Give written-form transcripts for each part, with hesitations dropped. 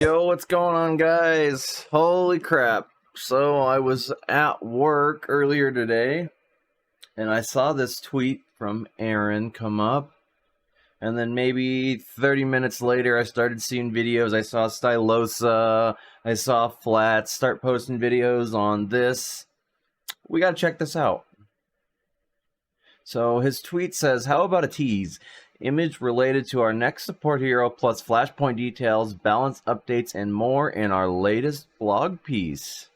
Yo, what's going on, guys? Holy crap. So, I was at work earlier today, and I saw this tweet from Aaron come up, and then maybe 30 minutes later, I started seeing videos. I saw Stylosa, I saw Flats start posting videos on this. We gotta check this out. So, his tweet says, how about a tease? Image related to our next support hero, plus flashpoint details, balance updates, and more in our latest blog piece.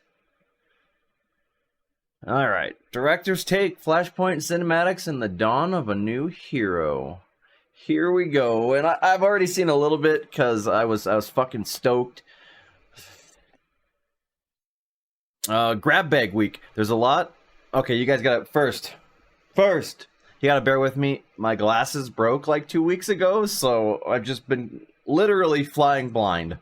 Alright, director's take, flashpoint cinematics, and the dawn of a new hero. Here we go, and I've already seen a little bit because I was fucking stoked. Grab bag week. There's a lot. Okay, you guys got it first. You gotta bear with me. My glasses broke like 2 weeks ago, so I've just been literally flying blind.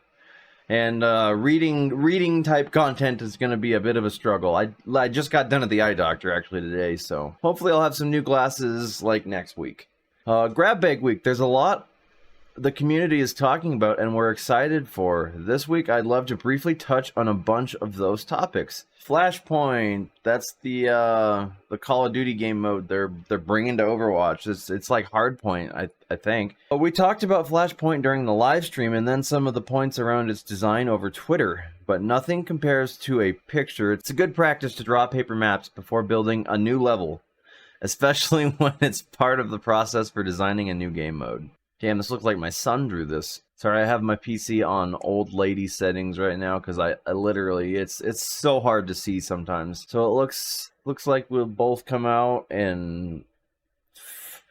And reading type content is gonna be a bit of a struggle. I just got done at the eye doctor actually today, so hopefully I'll have some new glasses like next week. Grab bag week. There's a lot the community is talking about and we're excited for. This week I'd love to briefly touch on a bunch of those topics. Flashpoint, that's the Call of Duty game mode they're bringing to Overwatch. It's like Hardpoint, I think. We talked about Flashpoint during the live stream and then some of the points around its design over Twitter, but nothing compares to a picture. It's a good practice to draw paper maps before building a new level, especially when it's part of the process for designing a new game mode. Damn, this looks like my son drew this. Sorry, I have my PC on old lady settings right now because I literally it's so hard to see sometimes. So it looks like we'll both come out and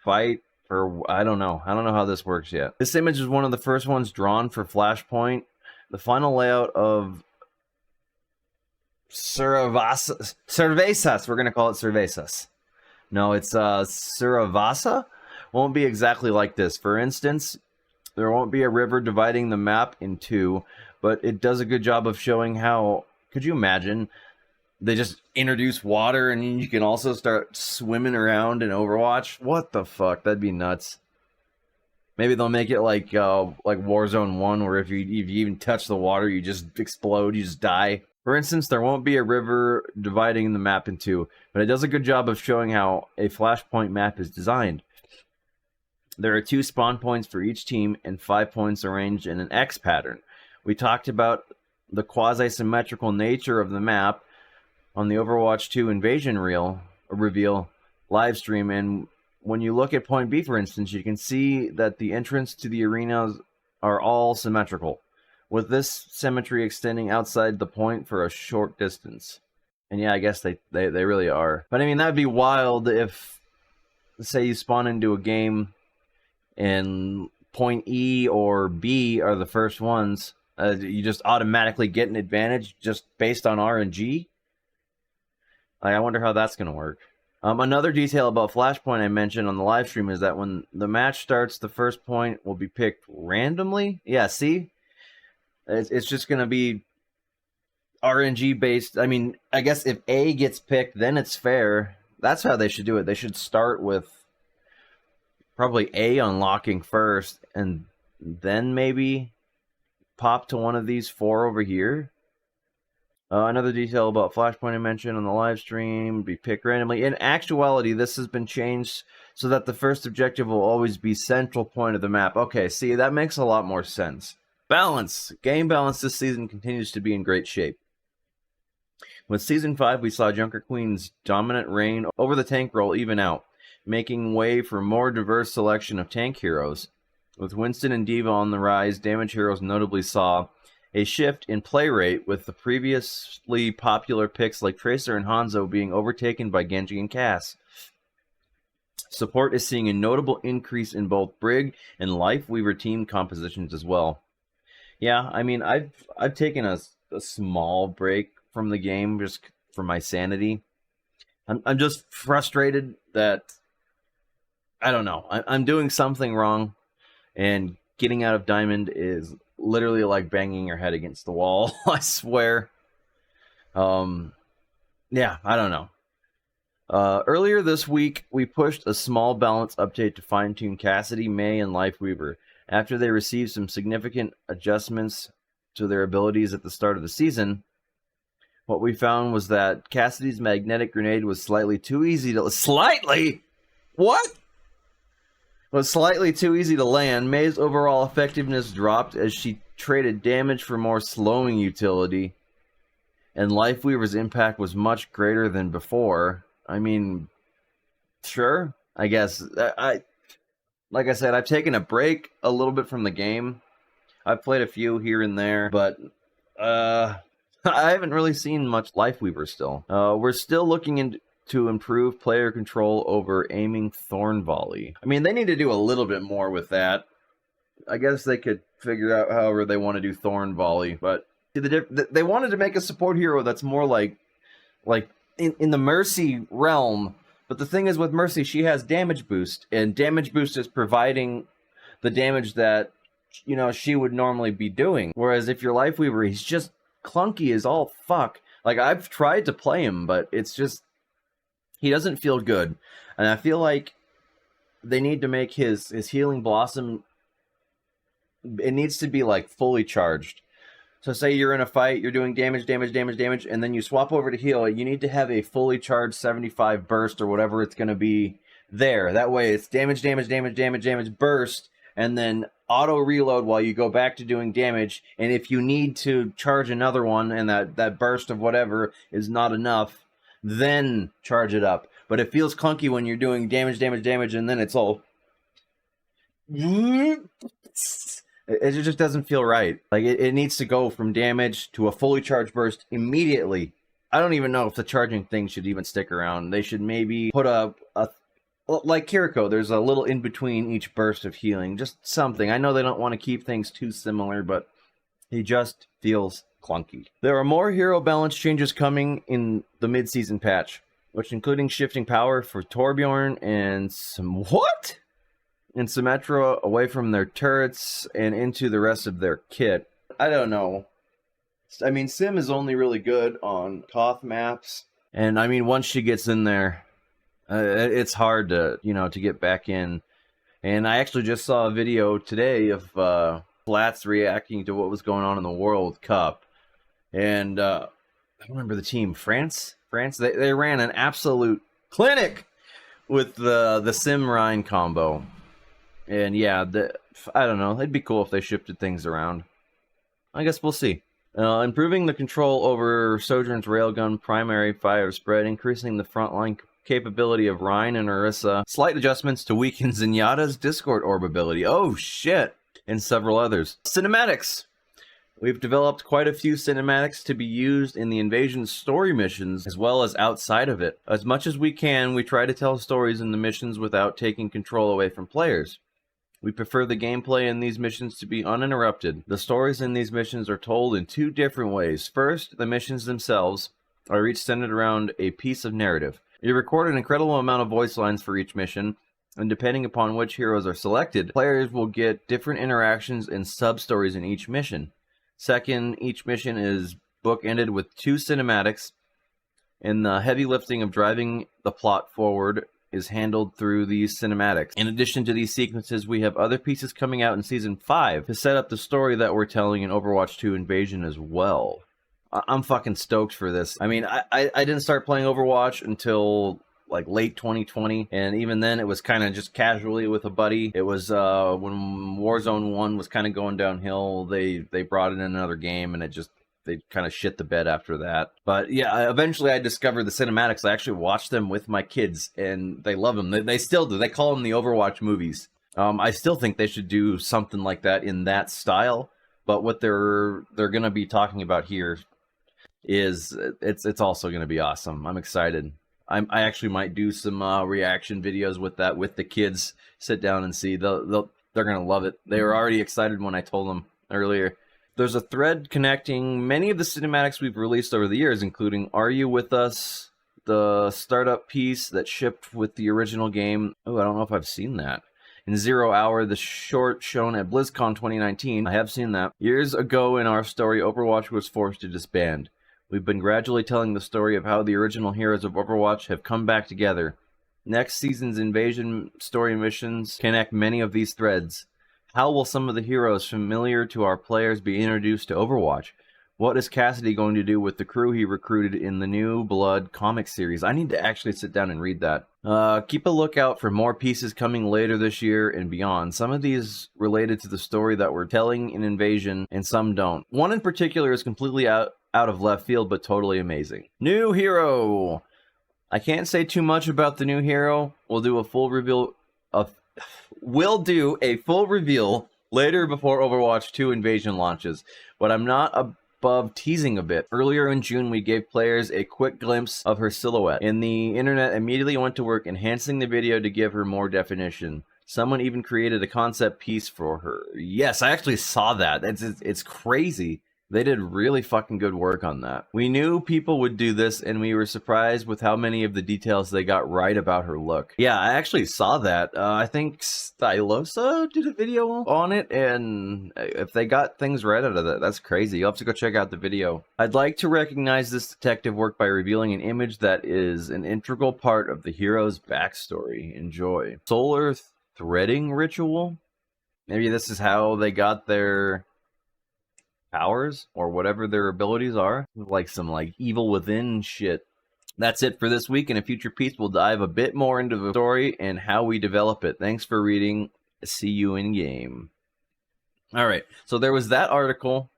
fight for I don't know how this works yet. This image is one of the first ones drawn for Flashpoint. The final layout of Cervezas. We're gonna call it Cervezas. No, it's Suravasa. Won't be exactly like this. For instance, there won't be a river dividing the map in two, but it does a good job of showing how, could you imagine, they just introduce water and you can also start swimming around in Overwatch? What the fuck? That'd be nuts. Maybe they'll make it like Warzone 1, where if you even touch the water, you just explode, you just die. For instance, there won't be a river dividing the map in two, but it does a good job of showing how a Flashpoint map is designed. There are 2 spawn points for each team and 5 points arranged in an X pattern. We talked about the quasi-symmetrical nature of the map on the Overwatch 2 Invasion reveal live stream, and when you look at point B, for instance, you can see that the entrance to the arenas are all symmetrical, with this symmetry extending outside the point for a short distance. And yeah, I guess they really are. But I mean, that'd be wild if, say, you spawn into a game and point E or B are the first ones, you just automatically get an advantage just based on RNG. I wonder how that's going to work. Another detail about Flashpoint I mentioned on the live stream is that when the match starts, the first point will be picked randomly. Yeah, see? It's just going to be RNG based. I mean, I guess if A gets picked, then it's fair. That's how they should do it. They should start with probably A unlocking first, and then maybe pop to one of these 4 over here. Another detail about Flashpoint I mentioned on the live stream, be picked randomly. In actuality, this has been changed so that the first objective will always be central point of the map. Okay, see, that makes a lot more sense. Balance. Game balance this season continues to be in great shape. With Season 5, we saw Junker Queen's dominant reign over the tank role even out, making way for more diverse selection of tank heroes. With Winston and D.Va on the rise, damage heroes notably saw a shift in play rate, with the previously popular picks like Tracer and Hanzo being overtaken by Genji and Cass. Support is seeing a notable increase in both Brig and Lifeweaver team compositions as well. Yeah, I mean, I've taken a small break from the game just for my sanity. I'm just frustrated that, I don't know, I'm doing something wrong, and getting out of Diamond is literally like banging your head against the wall. I swear. Yeah, I don't know. Earlier this week, we pushed a small balance update to fine-tune Cassidy, May, and Lifeweaver after they received some significant adjustments to their abilities at the start of the season, what we found was that Cassidy's magnetic grenade was slightly too easy to... Slightly? What? Was slightly too easy to land. May's overall effectiveness dropped as she traded damage for more slowing utility. And Lifeweaver's impact was much greater than before. I mean, sure, I guess. Like I said, I've taken a break a little bit from the game. I've played a few here and there, but I haven't really seen much Lifeweaver still. We're still looking to improve player control over aiming Thorn Volley. I mean, they need to do a little bit more with that. I guess they could figure out however they want to do Thorn Volley, but they wanted to make a support hero that's more like in the Mercy realm. But the thing is, with Mercy, she has damage boost, and damage boost is providing the damage that, you know, she would normally be doing. Whereas if you're Lifeweaver, he's just clunky as all fuck. Like, I've tried to play him, but it's just, he doesn't feel good. And I feel like they need to make his Healing Blossom, it needs to be like fully charged. So say you're in a fight, you're doing damage, and then you swap over to heal. You need to have a fully charged 75 burst or whatever it's going to be there. That way it's damage, burst, and then auto reload while you go back to doing damage. And if you need to charge another one and that burst of whatever is not enough, then charge it up. But it feels clunky when you're doing damage, and then it's all... It just doesn't feel right. Like, it needs to go from damage to a fully charged burst immediately. I don't even know if the charging thing should even stick around. They should maybe put like Kiriko, there's a little in between each burst of healing. Just something. I know they don't want to keep things too similar, but he just feels clunky. There are more hero balance changes coming in the mid-season patch, which including shifting power for Torbjorn and some... What? And Symmetra away from their turrets and into the rest of their kit. I don't know. I mean, Sim is only really good on Koth maps. And I mean, once she gets in there, it's hard to, you know, to get back in. And I actually just saw a video today of Flats reacting to what was going on in the World Cup. And I don't remember the team. France? They ran an absolute clinic with the Sim Rhine combo. And yeah, I don't know. It'd be cool if they shifted things around. I guess we'll see. Improving the control over Sojourn's railgun primary fire spread, increasing the frontline capability of Rhine and Orisa. Slight adjustments to weaken Zenyatta's Discord orb ability. Oh shit! And several others. Cinematics! We've developed quite a few cinematics to be used in the Invasion story missions, as well as outside of it. As much as we can, we try to tell stories in the missions without taking control away from players. We prefer the gameplay in these missions to be uninterrupted. The stories in these missions are told in two different ways. First, the missions themselves are each centered around a piece of narrative. You record an incredible amount of voice lines for each mission, and depending upon which heroes are selected, players will get different interactions and sub-stories in each mission. Second, each mission is bookended with two cinematics, and the heavy lifting of driving the plot forward is handled through these cinematics. In addition to these sequences, we have other pieces coming out in Season 5 to set up the story that we're telling in Overwatch 2 Invasion as well. I'm fucking stoked for this. I mean, I didn't start playing Overwatch until like late 2020, and even then it was kind of just casually with a buddy. It was when Warzone 1 was kind of going downhill, they brought in another game, and they kind of shit the bed after that. But yeah, eventually I discovered the cinematics. I actually watched them with my kids, and they love them. They still do. They call them the Overwatch movies. I still think they should do something like that in that style. But what they're going to be talking about here is it's also going to be awesome. I'm excited. I actually might do some reaction videos with that with the kids. Sit down and see. They're going to love it. They were already excited when I told them earlier. There's a thread connecting many of the cinematics we've released over the years, including Are You With Us, the startup piece that shipped with the original game. Oh, I don't know if I've seen that. In 0 Hour, the short shown at BlizzCon 2019. I have seen that. Years ago in our story, Overwatch was forced to disband. We've been gradually telling the story of how the original heroes of Overwatch have come back together. Next season's Invasion story missions connect many of these threads. How will some of the heroes familiar to our players be introduced to Overwatch? What is Cassidy going to do with the crew he recruited in the New Blood comic series? I need to actually sit down and read that. Keep a lookout for more pieces coming later this year and beyond. Some of these related to the story that we're telling in Invasion, and some don't. One in particular is completely out of left field, but totally amazing. New hero! I can't say too much about the new hero. We'll do a full reveal later before Overwatch 2 Invasion launches, but I'm not above teasing a bit. Earlier in June, we gave players a quick glimpse of her silhouette, and the internet immediately went to work enhancing the video to give her more definition. Someone even created a concept piece for her. Yes, I actually saw that. It's crazy. They did really fucking good work on that. We knew people would do this, and we were surprised with how many of the details they got right about her look. Yeah, I actually saw that. I think Stylosa did a video on it, and if they got things right out of that, that's crazy. You'll have to go check out the video. I'd like to recognize this detective work by revealing an image that is an integral part of the hero's backstory. Enjoy. Solar threading ritual? Maybe this is how they got their powers or whatever their abilities are, like some like evil within shit. That's it for this week. In a future piece, we'll dive a bit more into the story and how we develop it. Thanks for reading. See you in game. All right, so there was that article,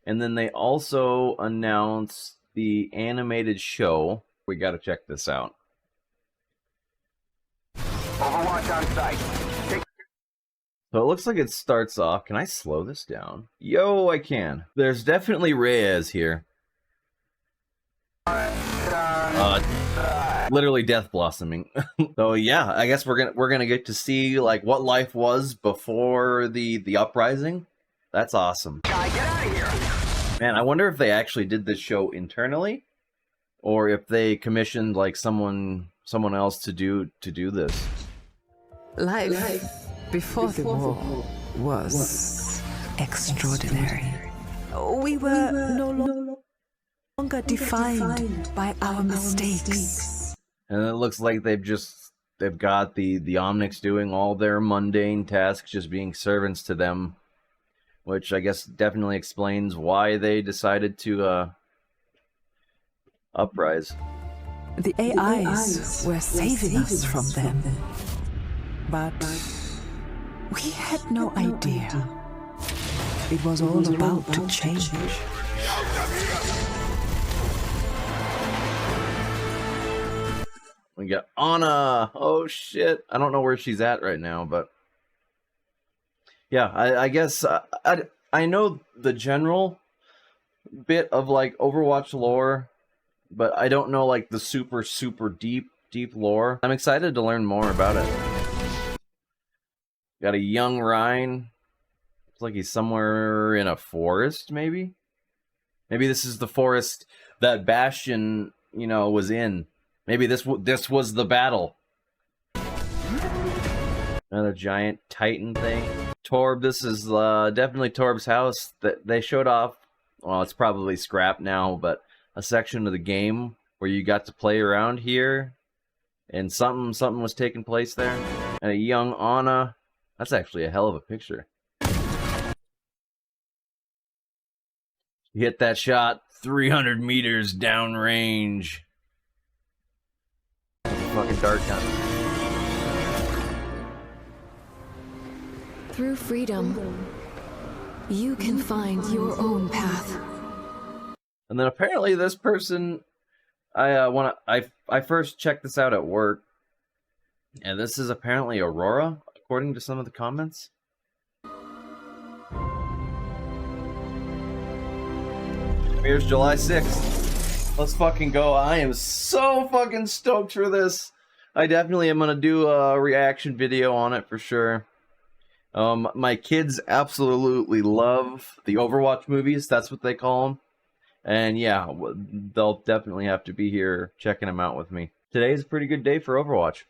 and then they also announced the animated show. We got to check this out. Overwatch on site. So it looks like it starts off. Can I slow this down? Yo, I can. There's definitely Reyes here. Literally death blossoming. So yeah, I guess we're gonna get to see like what life was before the uprising. That's awesome. Guy, get out of here. Man, I wonder if they actually did this show internally, or if they commissioned like someone else to do this. Life before the war was extraordinary. We were no longer defined by our mistakes. And it looks like they've got the Omnics doing all their mundane tasks, just being servants to them, which I guess definitely explains why they decided to uprise. The AIs were saving us from them, but we had no idea. It was all about to change. We got Anna. Oh shit! I don't know where she's at right now, but yeah, I guess I know the general bit of like Overwatch lore, but I don't know like the super deep lore. I'm excited to learn more about it. Got a young Rhine. Looks like he's somewhere in a forest, maybe. Maybe this is the forest that Bastion, was in. Maybe this was the battle. Another giant Titan thing. Torb, this is definitely Torb's house. That they showed off. Well, it's probably scrapped now, but a section of the game where you got to play around here, and something was taking place there. And a young Anna. That's actually a hell of a picture. You hit that shot 300 meters downrange. Fucking dart gun. Through freedom, you can find your own path. And then apparently this person, I first checked this out at work, and this is apparently Aurora, according to some of the comments. Here's July 6th. Let's fucking go. I am so fucking stoked for this. I definitely am gonna do a reaction video on it for sure. My kids absolutely love the Overwatch movies. That's what they call them. And yeah, they'll definitely have to be here checking them out with me. Today's a pretty good day for Overwatch.